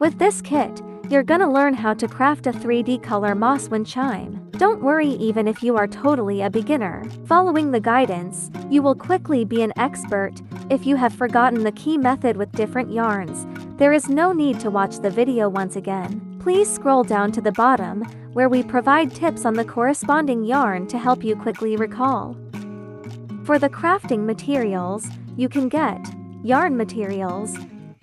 With this kit, you're gonna learn how to craft a 3D color moss wind chime. Don't worry even if you are totally a beginner. Following the guidance, you will quickly be an expert. If you have forgotten the key method with different yarns, there is no need to watch the video once again. Please scroll down to the bottom, where we provide tips on the corresponding yarn to help you quickly recall. For the crafting materials, you can get yarn materials,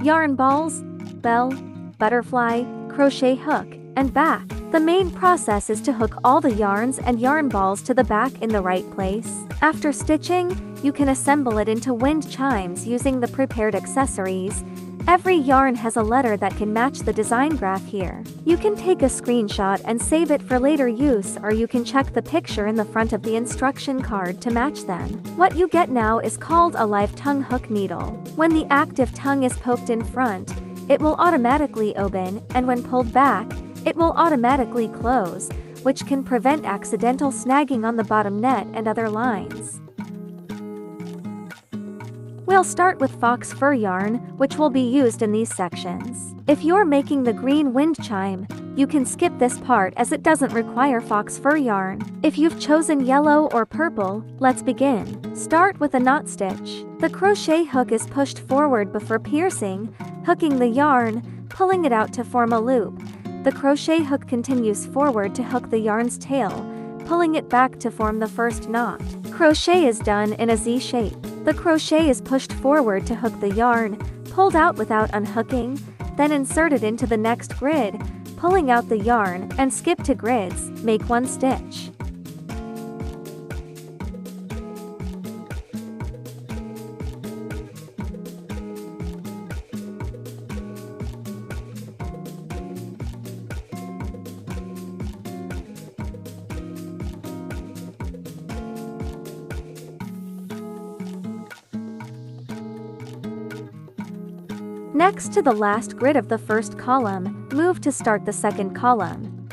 yarn balls, bell, butterfly, crochet hook, and back. The main process is to hook all the yarns and yarn balls to the back in the right place. After stitching, you can assemble it into wind chimes using the prepared accessories. Every yarn has a letter that can match the design graph here. You can take a screenshot and save it for later use, or you can check the picture in the front of the instruction card to match them. What you get now is called a live tongue hook needle. When the active tongue is poked in front, it will automatically open, and when pulled back, it will automatically close, which can prevent accidental snagging on the bottom net and other lines. We'll start with fox fur yarn, which will be used in these sections. If you're making the green wind chime, you can skip this part as it doesn't require fox fur yarn. If you've chosen yellow or purple, let's begin. Start with a knot stitch. The crochet hook is pushed forward before piercing, hooking the yarn, pulling it out to form a loop. The crochet hook continues forward to hook the yarn's tail, pulling it back to form the first knot. Crochet is done in a Z shape. The crochet is pushed forward to hook the yarn, pulled out without unhooking, then inserted into the next grid, pulling out the yarn, and skip to grids, make one stitch. Next to the last grid of the first column, move to start the second column.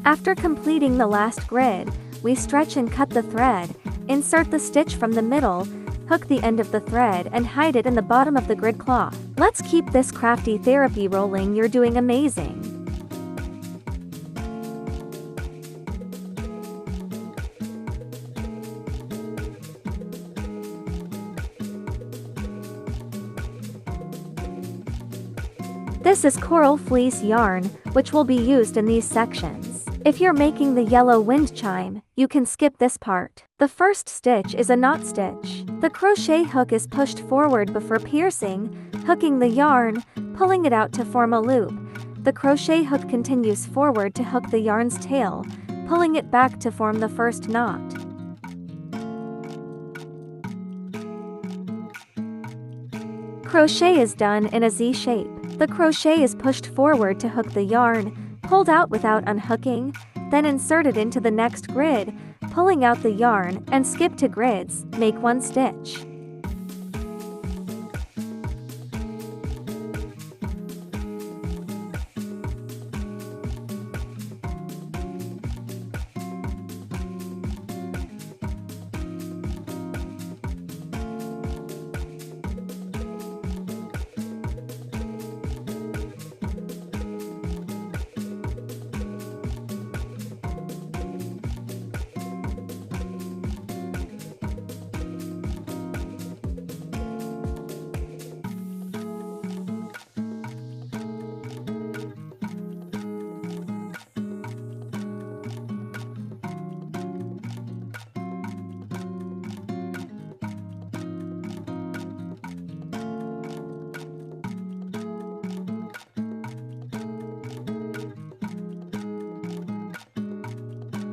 After completing the last grid, we stretch and cut the thread, insert the stitch from the middle, hook the end of the thread and hide it in the bottom of the grid cloth. Let's keep this crafty therapy rolling. You're doing amazing. This is coral fleece yarn, which will be used in these sections. If you're making the yellow wind chime, you can skip this part. The first stitch is a knot stitch. The crochet hook is pushed forward before piercing, hooking the yarn, pulling it out to form a loop. The crochet hook continues forward to hook the yarn's tail, pulling it back to form the first knot. Crochet is done in a Z shape. The crochet is pushed forward to hook the yarn, pulled out without unhooking, then inserted into the next grid, pulling out the yarn, and skip to grids, make one stitch.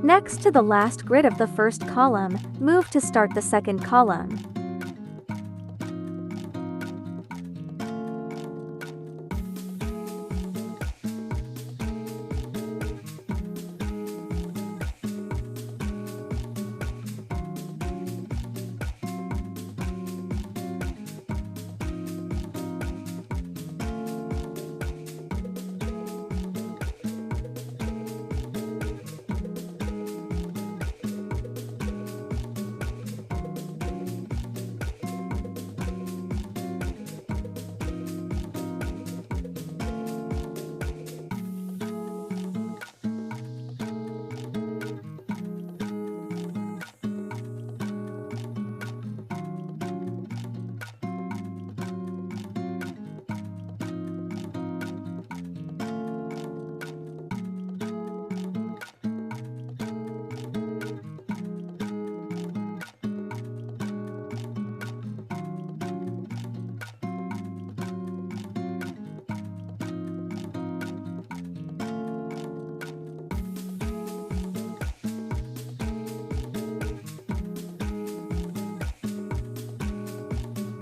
Next to the last grid of the first column, move to start the second column.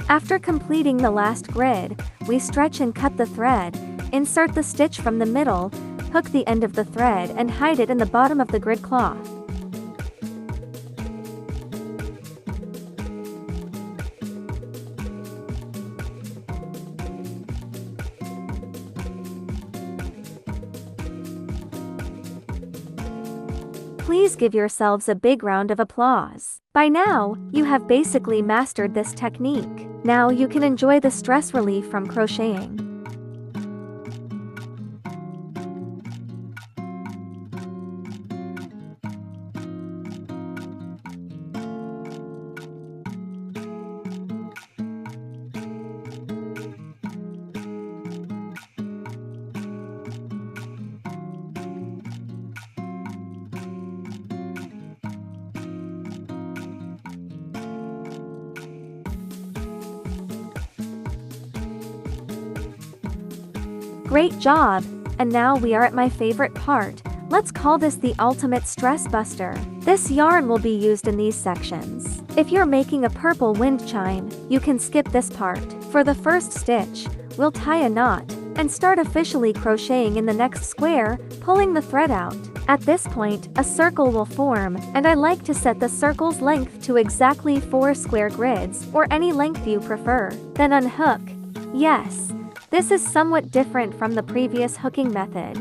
After completing the last grid, we stretch and cut the thread, insert the stitch from the middle, hook the end of the thread and hide it in the bottom of the grid cloth. Please give yourselves a big round of applause. By now, you have basically mastered this technique. Now you can enjoy the stress relief from crocheting. Great job! And now we are at my favorite part. Let's call this the ultimate stress buster. This yarn will be used in these sections. If you're making a purple wind chime, you can skip this part. For the first stitch, we'll tie a knot, and start officially crocheting in the next square, pulling the thread out. At this point, a circle will form, and I like to set the circle's length to exactly 4 square grids, or any length you prefer. Then unhook. Yes, this is somewhat different from the previous hooking method.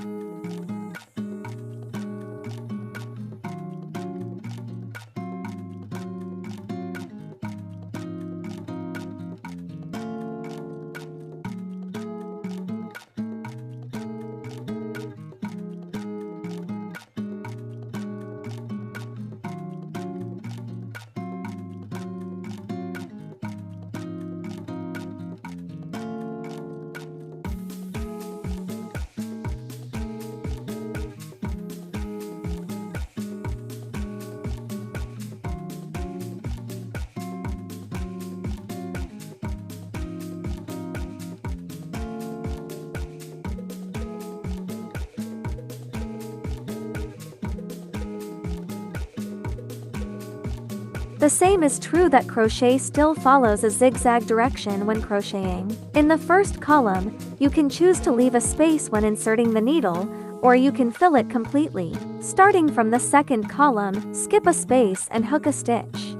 The same is true that crochet still follows a zigzag direction when crocheting. In the first column, you can choose to leave a space when inserting the needle, or you can fill it completely. Starting from the second column, skip a space and hook a stitch.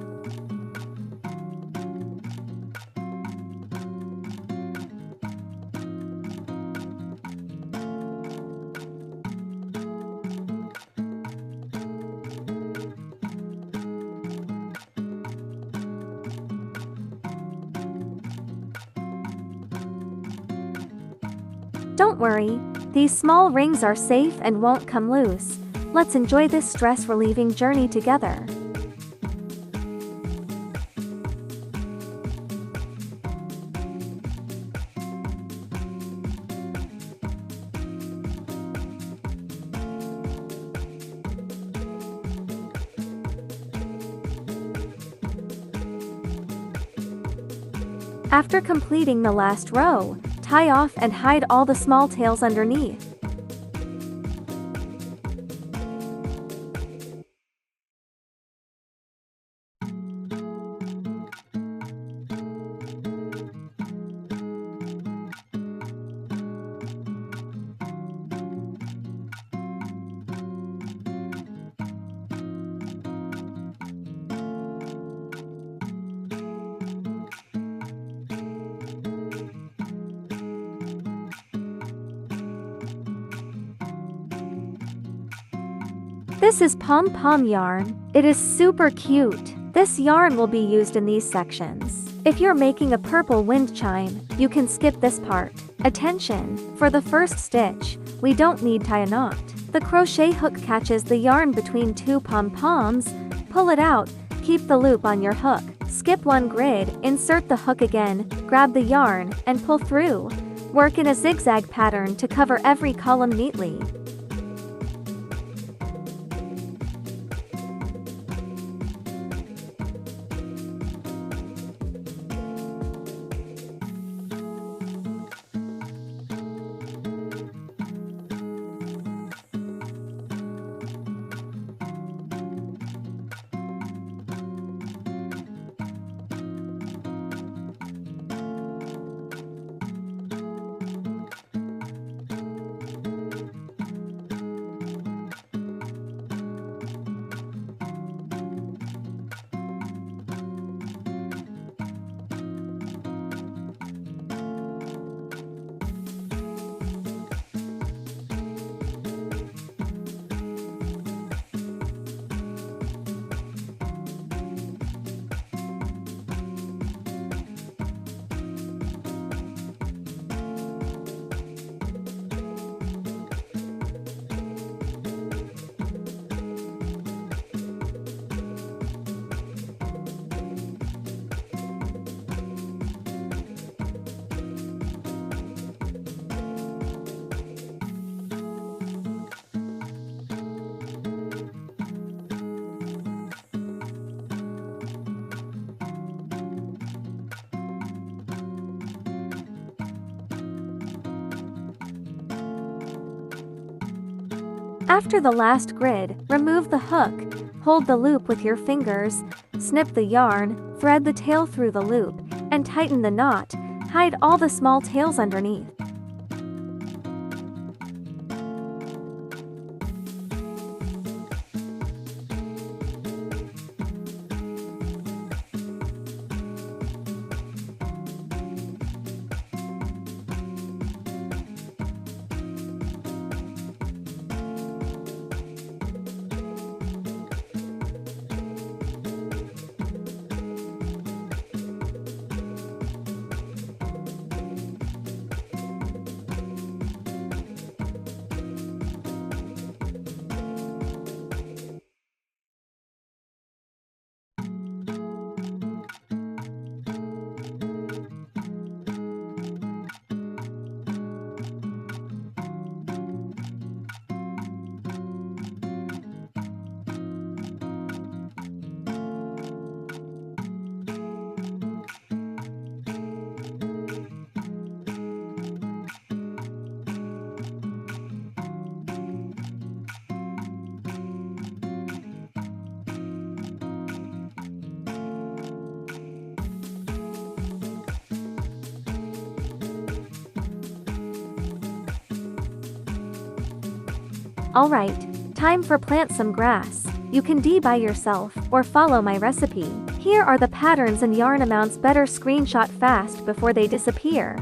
Don't worry, these small rings are safe and won't come loose. Let's enjoy this stress-relieving journey together. After completing the last row, tie off and hide all the small tails underneath. This is pom-pom yarn. It is super cute. This yarn will be used in these sections. If you're making a purple wind chime, you can skip this part. Attention! For the first stitch, we don't need tie a knot. The crochet hook catches the yarn between 2 pom-poms, pull it out, keep the loop on your hook. Skip 1 grid, insert the hook again, grab the yarn, and pull through. Work in a zigzag pattern to cover every column neatly. After the last grid, remove the hook, hold the loop with your fingers, snip the yarn, thread the tail through the loop, and tighten the knot. Hide all the small tails underneath. Alright, time for plant some grass. You can DIY yourself or follow my recipe. Here are the patterns and yarn amounts. Better screenshot fast before they disappear.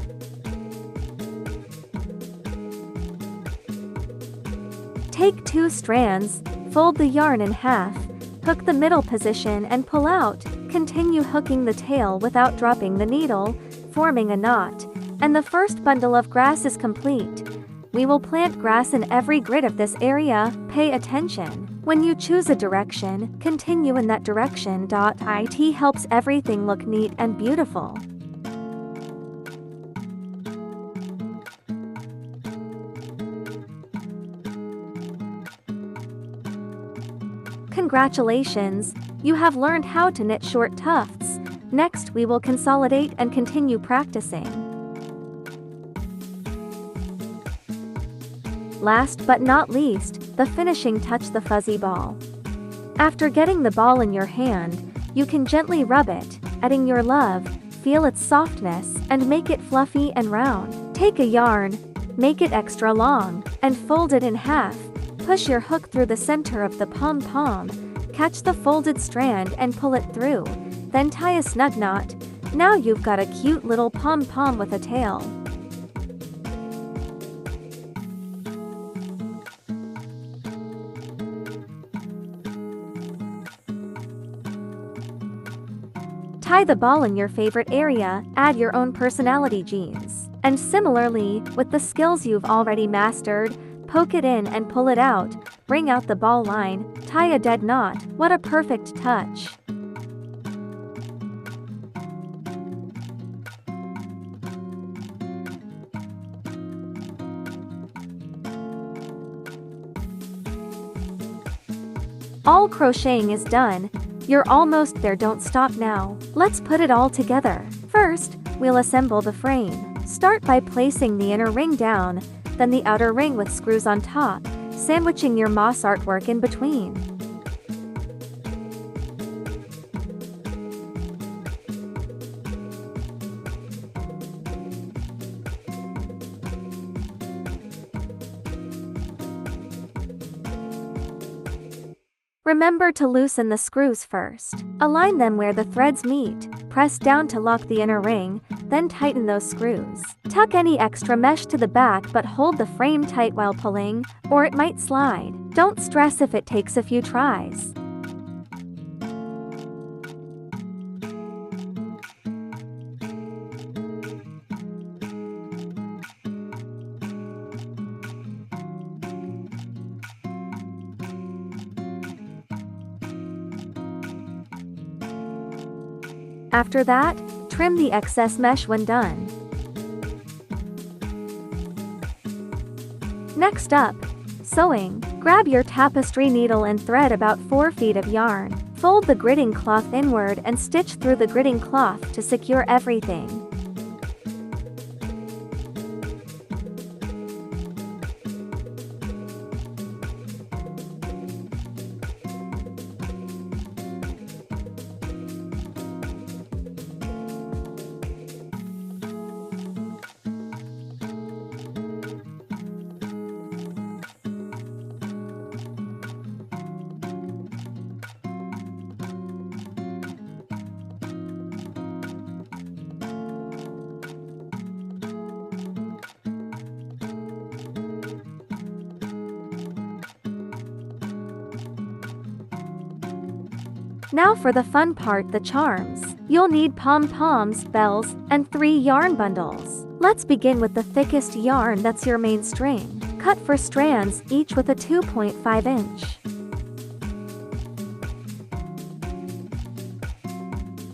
Take 2 strands, fold the yarn in half, hook the middle position and pull out. Continue hooking the tail without dropping the needle, forming a knot. And the first bundle of grass is complete. We will plant grass in every grid of this area. Pay attention. When you choose a direction, continue in that direction. It helps everything look neat and beautiful. Congratulations! You have learned how to knit short tufts. Next we will consolidate and continue practicing. Last but not least, the finishing touch, the fuzzy ball. After getting the ball in your hand, you can gently rub it, adding your love, feel its softness, and make it fluffy and round. Take a yarn, make it extra long, and fold it in half. Push your hook through the center of the pom-pom, catch the folded strand and pull it through, then tie a snug knot. Now you've got a cute little pom-pom with a tail. Tie the ball in your favorite area, add your own personality genes. And similarly, with the skills you've already mastered, poke it in and pull it out, bring out the ball line, tie a dead knot. What a perfect touch! All crocheting is done. You're almost there. Don't stop now. Let's put it all together. First, we'll assemble the frame. Start by placing the inner ring down, then the outer ring with screws on top, sandwiching your moss artwork in between. Remember to loosen the screws first. Align them where the threads meet, press down to lock the inner ring, then tighten those screws. Tuck any extra mesh to the back but hold the frame tight while pulling, or it might slide. Don't stress if it takes a few tries. After that, trim the excess mesh when done. Next up, sewing. Grab your tapestry needle and thread about 4 feet of yarn. Fold the gridding cloth inward and stitch through the gridding cloth to secure everything. Now for the fun part, the charms. You'll need pom-poms, bells, and 3 yarn bundles. Let's begin with the thickest yarn that's your main string. Cut 4 strands, each with a 2.5 inch.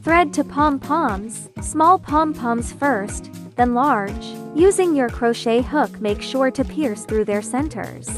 Thread to pom-poms, small pom-poms first, then large. Using your crochet hook, make sure to pierce through their centers.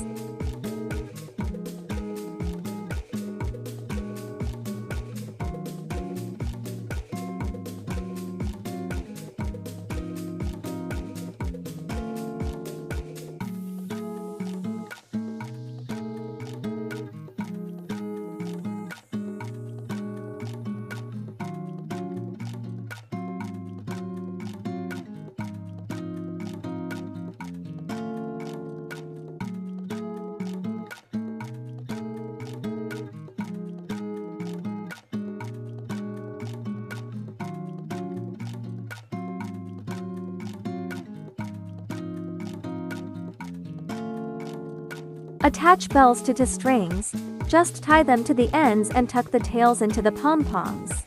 Attach bells to strings. Just tie them to the ends and tuck the tails into the pom-poms.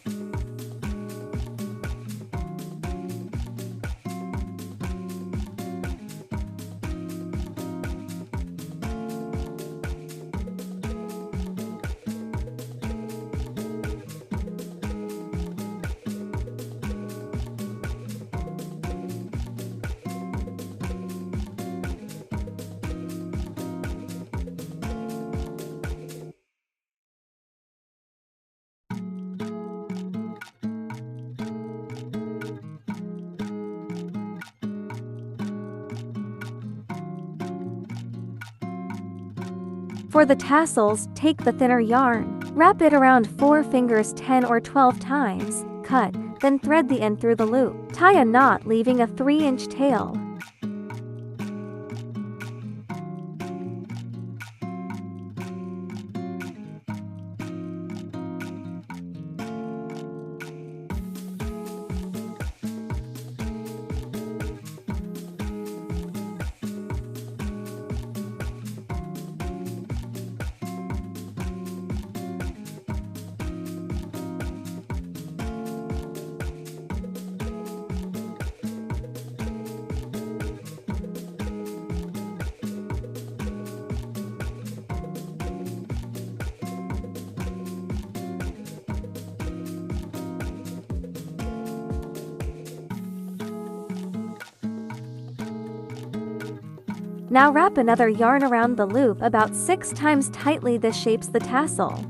For the tassels, take the thinner yarn. Wrap it around 4 fingers 10 or 12 times, cut, then thread the end through the loop. Tie a knot, leaving a 3-inch tail. Now wrap another yarn around the loop about 6 times tightly. This shapes the tassel.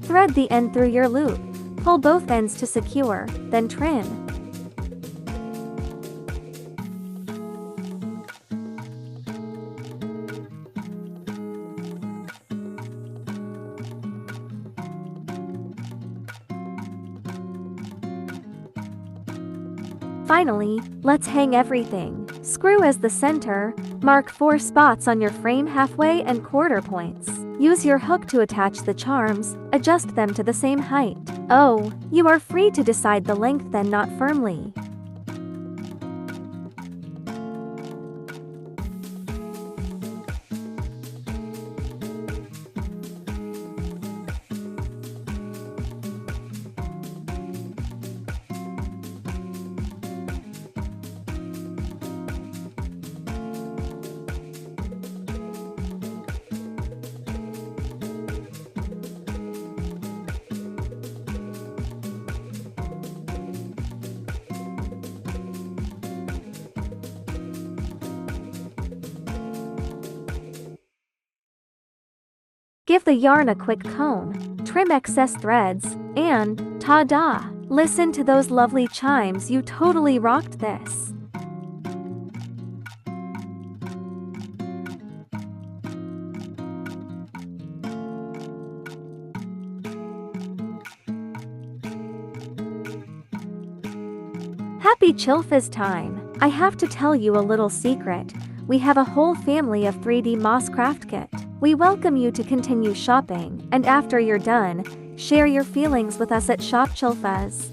Thread the end through your loop. Pull both ends to secure, then trim. Finally, let's hang everything. Screw as the center, mark 4 spots on your frame halfway and quarter points. Use your hook to attach the charms, adjust them to the same height. Oh, you are free to decide the length, then knot firmly. Give the yarn a quick comb, trim excess threads, and ta-da! Listen to those lovely chimes, you totally rocked this. Happy Chillfizz time! I have to tell you a little secret. We have a whole family of 3D Moss Craft Kit. We welcome you to continue shopping, and after you're done, share your feelings with us at Shop Chillfizz.